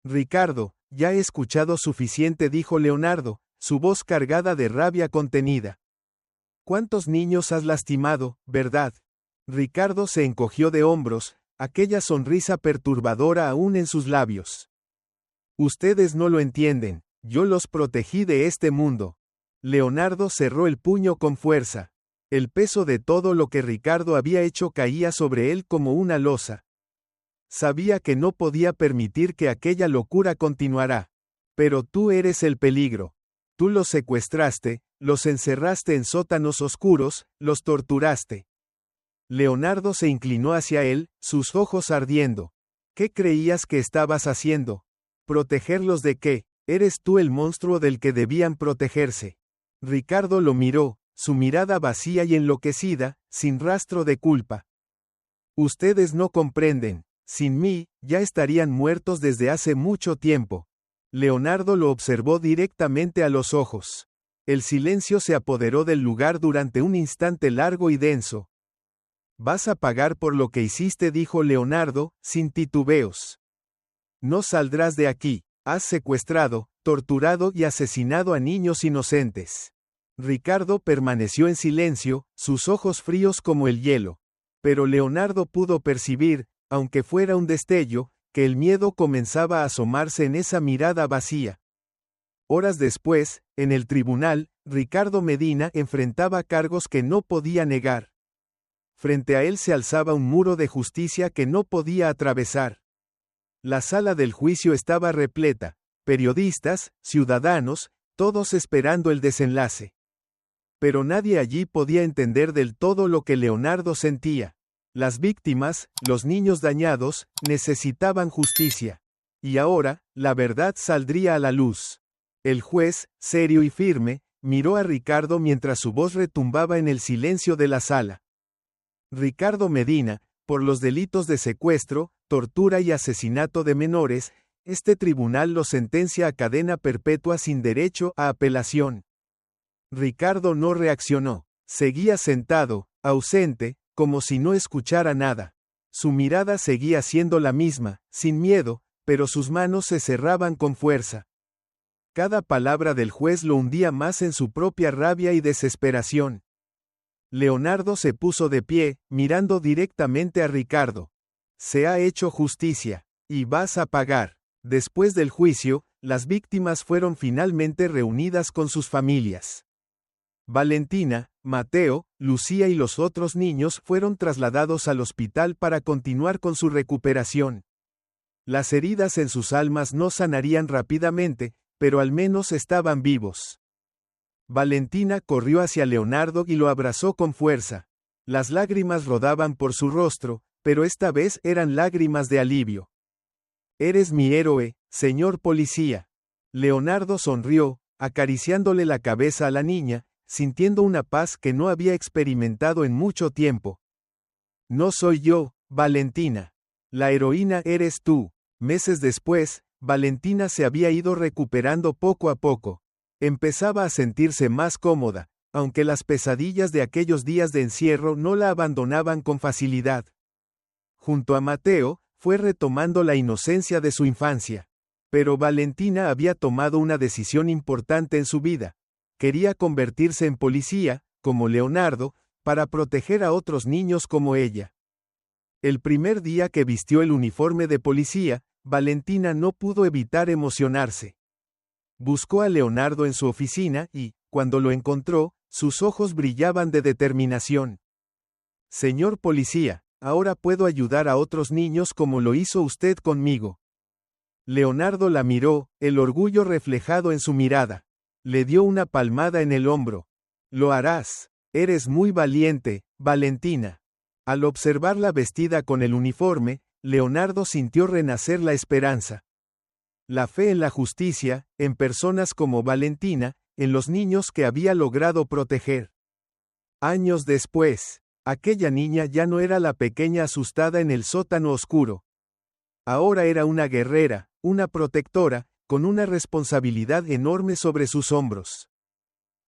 Speaker 1: Ricardo, ya he escuchado suficiente, dijo Leonardo, su voz cargada de rabia contenida. ¿Cuántos niños has lastimado, verdad? Ricardo se encogió de hombros, aquella sonrisa perturbadora aún en sus labios. Ustedes no lo entienden, yo los protegí de este mundo. Leonardo cerró el puño con fuerza. El peso de todo lo que Ricardo había hecho caía sobre él como una losa. Sabía que no podía permitir que aquella locura continuara. Pero tú eres el peligro. Tú los secuestraste, los encerraste en sótanos oscuros, los torturaste. Leonardo se inclinó hacia él, sus ojos ardiendo. ¿Qué creías que estabas haciendo? ¿Protegerlos de qué? Eres tú el monstruo del que debían protegerse. Ricardo lo miró, su mirada vacía y enloquecida, sin rastro de culpa. Ustedes no comprenden. Sin mí, ya estarían muertos desde hace mucho tiempo. Leonardo lo observó directamente a los ojos. El silencio se apoderó del lugar durante un instante largo y denso. Vas a pagar por lo que hiciste, dijo Leonardo, sin titubeos. No saldrás de aquí. Has secuestrado, torturado y asesinado a niños inocentes. Ricardo permaneció en silencio, sus ojos fríos como el hielo. Pero Leonardo pudo percibir, aunque fuera un destello, que el miedo comenzaba a asomarse en esa mirada vacía. Horas después, en el tribunal, Ricardo Medina enfrentaba cargos que no podía negar. Frente a él se alzaba un muro de justicia que no podía atravesar. La sala del juicio estaba repleta, periodistas, ciudadanos, todos esperando el desenlace. Pero nadie allí podía entender del todo lo que Leonardo sentía. Las víctimas, los niños dañados, necesitaban justicia. Y ahora, la verdad saldría a la luz. El juez, serio y firme, miró a Ricardo mientras su voz retumbaba en el silencio de la sala. Ricardo Medina, por los delitos de secuestro, tortura y asesinato de menores, este tribunal lo sentencia a cadena perpetua sin derecho a apelación. Ricardo no reaccionó. Seguía sentado, ausente, como si no escuchara nada. Su mirada seguía siendo la misma, sin miedo, pero sus manos se cerraban con fuerza. Cada palabra del juez lo hundía más en su propia rabia y desesperación. Leonardo se puso de pie, mirando directamente a Ricardo. Se ha hecho justicia, y vas a pagar. Después del juicio, las víctimas fueron finalmente reunidas con sus familias. Valentina, Mateo, Lucía y los otros niños fueron trasladados al hospital para continuar con su recuperación. Las heridas en sus almas no sanarían rápidamente, pero al menos estaban vivos. Valentina corrió hacia Leonardo y lo abrazó con fuerza. Las lágrimas rodaban por su rostro, pero esta vez eran lágrimas de alivio. «Eres mi héroe, señor policía». Leonardo sonrió, acariciándole la cabeza a la niña, sintiendo una paz que no había experimentado en mucho tiempo. «No soy yo, Valentina. La heroína eres tú». Meses después, Valentina se había ido recuperando poco a poco. Empezaba a sentirse más cómoda, aunque las pesadillas de aquellos días de encierro no la abandonaban con facilidad. Junto a Mateo, fue retomando la inocencia de su infancia. Pero Valentina había tomado una decisión importante en su vida. Quería convertirse en policía, como Leonardo, para proteger a otros niños como ella. El primer día que vistió el uniforme de policía, Valentina no pudo evitar emocionarse. Buscó a Leonardo en su oficina y, cuando lo encontró, sus ojos brillaban de determinación. «Señor policía, ahora puedo ayudar a otros niños como lo hizo usted conmigo». Leonardo la miró, el orgullo reflejado en su mirada. Le dio una palmada en el hombro. «Lo harás. Eres muy valiente, Valentina». Al observarla vestida con el uniforme, Leonardo sintió renacer la esperanza. La fe en la justicia, en personas como Valentina, en los niños que había logrado proteger. Años después, aquella niña ya no era la pequeña asustada en el sótano oscuro. Ahora era una guerrera, una protectora, con una responsabilidad enorme sobre sus hombros.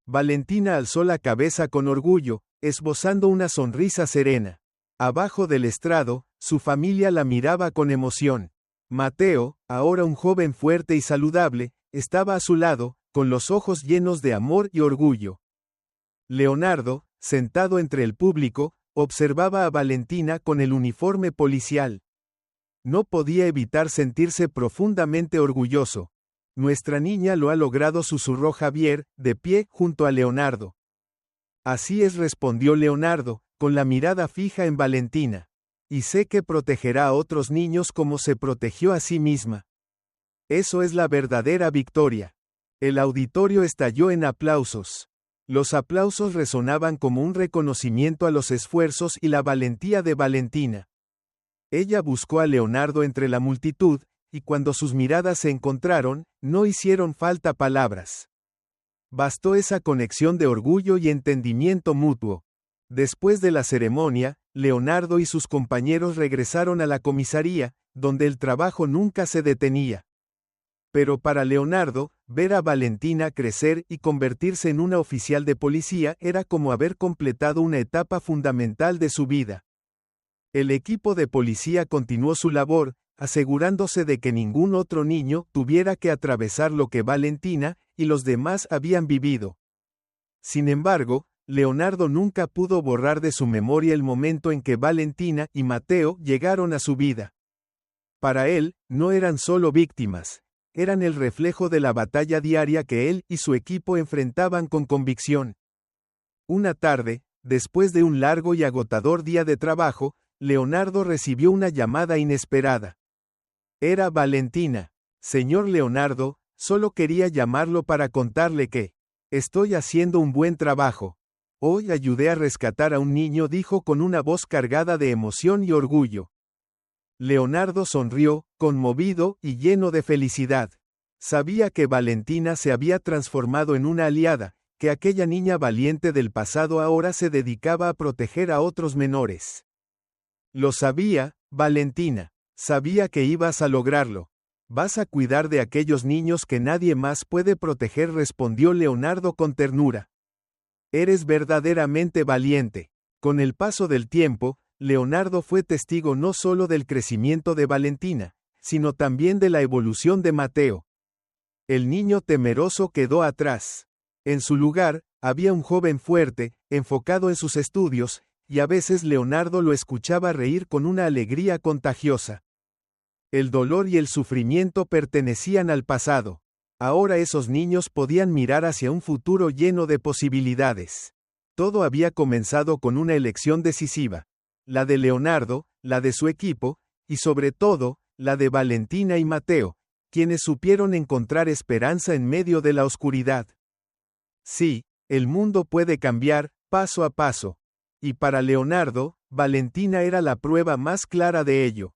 Speaker 1: Valentina alzó la cabeza con orgullo, esbozando una sonrisa serena. Abajo del estrado, su familia la miraba con emoción. Mateo, ahora un joven fuerte y saludable, estaba a su lado, con los ojos llenos de amor y orgullo. Leonardo, sentado entre el público, observaba a Valentina con el uniforme policial. No podía evitar sentirse profundamente orgulloso. «Nuestra niña lo ha logrado», susurró Javier, de pie junto a Leonardo. «Así es», respondió Leonardo, con la mirada fija en Valentina. «Y sé que protegerá a otros niños como se protegió a sí misma. Eso es la verdadera victoria». El auditorio estalló en aplausos. Los aplausos resonaban como un reconocimiento a los esfuerzos y la valentía de Valentina. Ella buscó a Leonardo entre la multitud, y cuando sus miradas se encontraron, no hicieron falta palabras. Bastó esa conexión de orgullo y entendimiento mutuo. Después de la ceremonia, Leonardo y sus compañeros regresaron a la comisaría, donde el trabajo nunca se detenía. Pero para Leonardo, ver a Valentina crecer y convertirse en una oficial de policía era como haber completado una etapa fundamental de su vida. El equipo de policía continuó su labor, asegurándose de que ningún otro niño tuviera que atravesar lo que Valentina y los demás habían vivido. Sin embargo, Leonardo nunca pudo borrar de su memoria el momento en que Valentina y Mateo llegaron a su vida. Para él, no eran solo víctimas, eran el reflejo de la batalla diaria que él y su equipo enfrentaban con convicción. Una tarde, después de un largo y agotador día de trabajo, Leonardo recibió una llamada inesperada. Era Valentina. «Señor Leonardo, solo quería llamarlo para contarle que estoy haciendo un buen trabajo. Hoy ayudé a rescatar a un niño», dijo con una voz cargada de emoción y orgullo. Leonardo sonrió, conmovido y lleno de felicidad. Sabía que Valentina se había transformado en una aliada, que aquella niña valiente del pasado ahora se dedicaba a proteger a otros menores. «Lo sabía, Valentina. Sabía que ibas a lograrlo. Vas a cuidar de aquellos niños que nadie más puede proteger», respondió Leonardo con ternura. «Eres verdaderamente valiente». Con el paso del tiempo, Leonardo fue testigo no solo del crecimiento de Valentina, sino también de la evolución de Mateo. El niño temeroso quedó atrás. En su lugar, había un joven fuerte, enfocado en sus estudios, y a veces Leonardo lo escuchaba reír con una alegría contagiosa. El dolor y el sufrimiento pertenecían al pasado. Ahora esos niños podían mirar hacia un futuro lleno de posibilidades. Todo había comenzado con una elección decisiva. La de Leonardo, la de su equipo, y sobre todo, la de Valentina y Mateo, quienes supieron encontrar esperanza en medio de la oscuridad. Sí, el mundo puede cambiar, paso a paso. Y para Leonardo, Valentina era la prueba más clara de ello.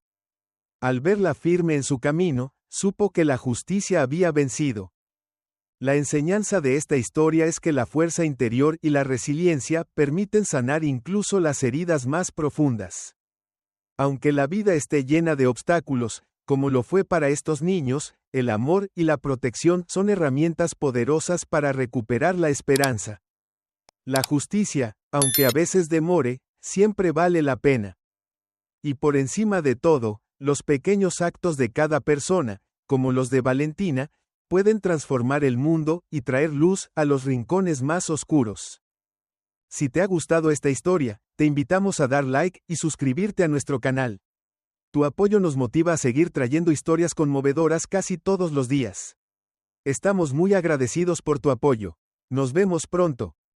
Speaker 1: Al verla firme en su camino, supo que la justicia había vencido. La enseñanza de esta historia es que la fuerza interior y la resiliencia permiten sanar incluso las heridas más profundas. Aunque la vida esté llena de obstáculos, como lo fue para estos niños, el amor y la protección son herramientas poderosas para recuperar la esperanza. La justicia, aunque a veces demore, siempre vale la pena. Y por encima de todo, los pequeños actos de cada persona, como los de Valentina, pueden transformar el mundo y traer luz a los rincones más oscuros. Si te ha gustado esta historia, te invitamos a dar like y suscribirte a nuestro canal. Tu apoyo nos motiva a seguir trayendo historias conmovedoras casi todos los días. Estamos muy agradecidos por tu apoyo. Nos vemos pronto.